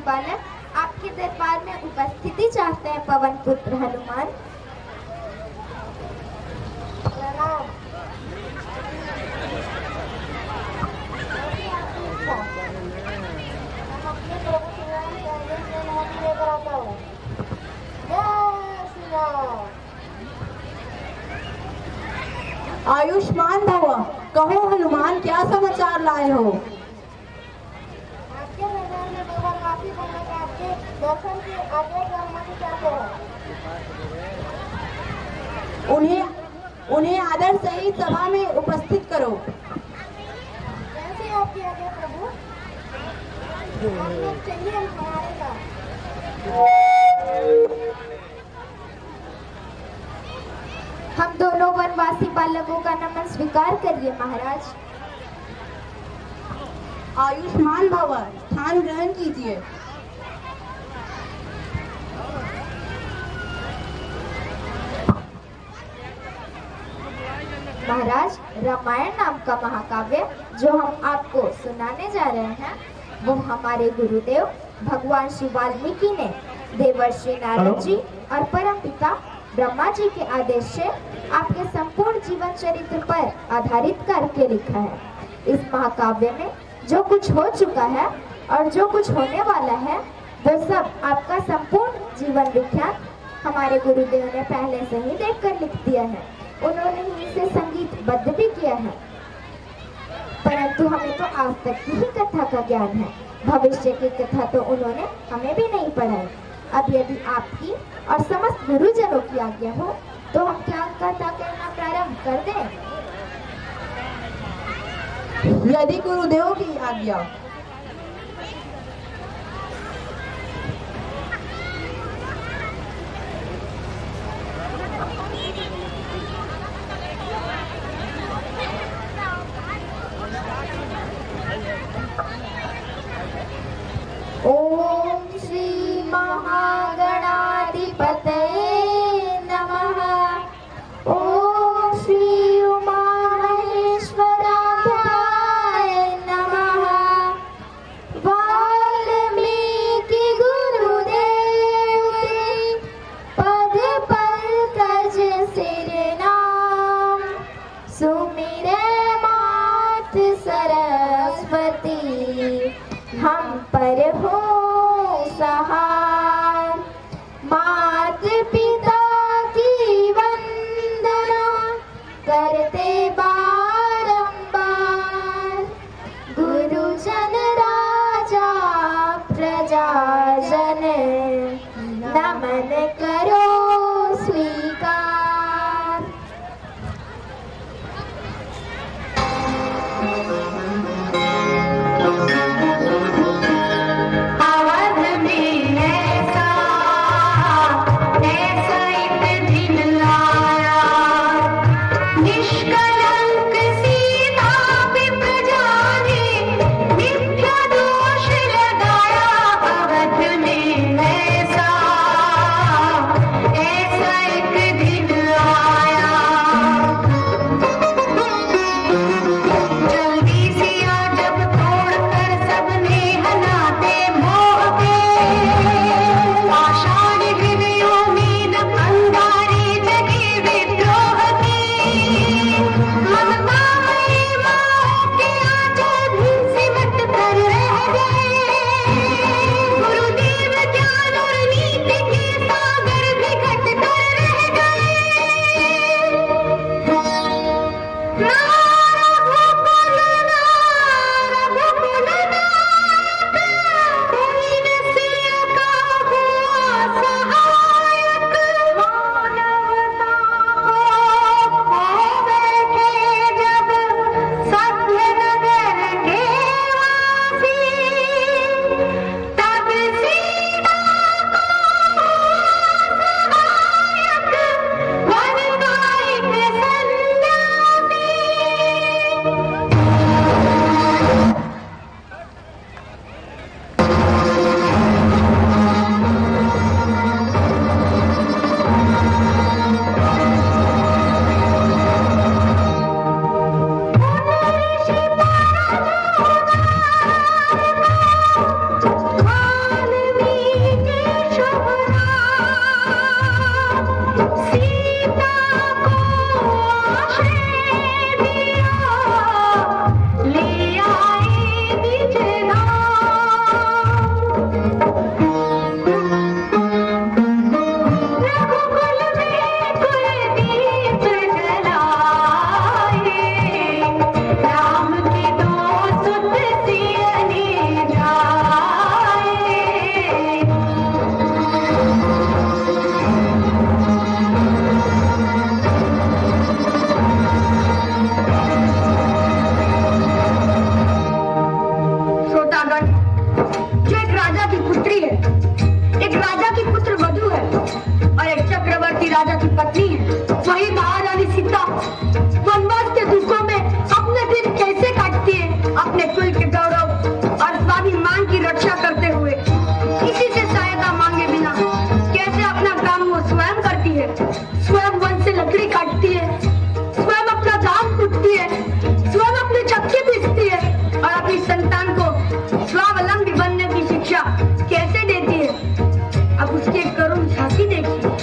बालक आपके दरबार में उपस्थिति चाहते हैं पवन पुत्र हनुमान। प्रणाम। हम अपने प्रभु श्री राम के आदेश से अनुमति लेकर आता हूँ। जय श्री राम। आयुष्मान भव। कहो हनुमान, क्या समाचार लाए हो? आपके दरबार में भगवान वासी बनकर आपके दर्शन की आज्ञा की अनुमति चाहते हैं। उन्हें आदर सहित सभा में उपस्थित करो। जैसे आपकी आज्ञा प्रभु। आप लोग चलिए हमारे साथ। हम दोनों वनवासी बालकों का नमन स्वीकार करिए महाराज। आयुष्मान भव, स्थान ग्रहण कीजिए। महाराज, रामायण नाम का महाकाव्य जो हम आपको सुनाने जा रहे हैं वो हमारे गुरुदेव भगवान श्री वाल्मीकि ने देवर्षि नारद जी और परम पिता ब्रह्मा जी के आदेश से आपके संपूर्ण जीवन चरित्र पर आधारित करके लिखा है। इस महाकाव्य में जो कुछ हो चुका है और जो कुछ होने वाला है वो सब आपका संपूर्ण जीवन विख्यात हमारे गुरुदेव ने पहले से ही देखकर लिख दिया है। उन्होंने ही इसे संगीतबद्ध भी किया है, परंतु हमें तो आज तक की ही कथा का ज्ञान है। भविष्य की कथा तो उन्होंने हमें भी नहीं पढ़ाई। अब यदि आपकी और समस्त गुरुजनों की आज्ञा हो तो हम क्या कथा कहना प्रारंभ कर दें? यदि गुरुदेव की आज्ञा। ओम श्री महागणाधिपतये नमः। ओम श्री उमा महेश्वराय नमः। लकड़ी काटती है, स्वयं अपना धान कुटती है, स्वयं अपनी चक्की पीसती है और अपनी संतान को स्वावलंबी बनने की शिक्षा कैसे देती है। अब उसकी एक करुण झांकी देखिए।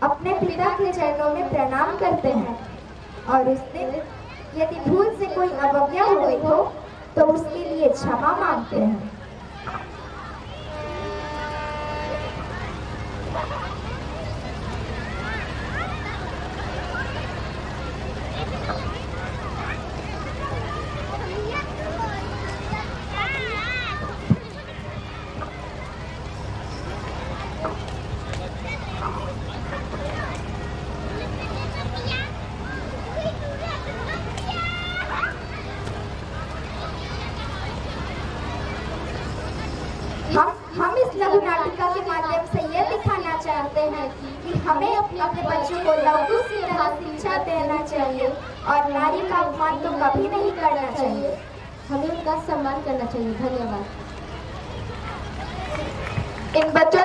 अपने पिता के चरणों में प्रणाम करते हैं और उस दिन यदि भूल से कोई अवज्ञा हो गई हो तो उसके लिए क्षमा मांगते हैं। हम इस लघु नाटिका के माध्यम से यह दिखाना चाहते हैं कि हमें अपने बच्चों को लघु से शिक्षा देना चाहिए और नारी का अपमान तो कभी नहीं करना चाहिए। हमें उनका सम्मान करना चाहिए। धन्यवाद। इन बच्चों